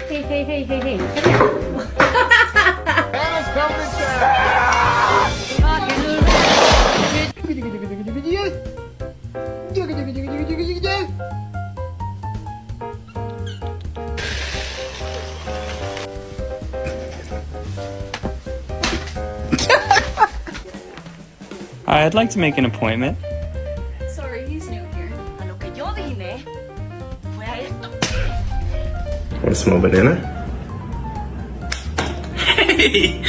Hey, hey, hey, hey, hey. Come here. Anna's coming to Hi, I'd like to make an appointment. Sorry, he's new here. A lo que yo vine fue a esto. Want a small banana? Hey!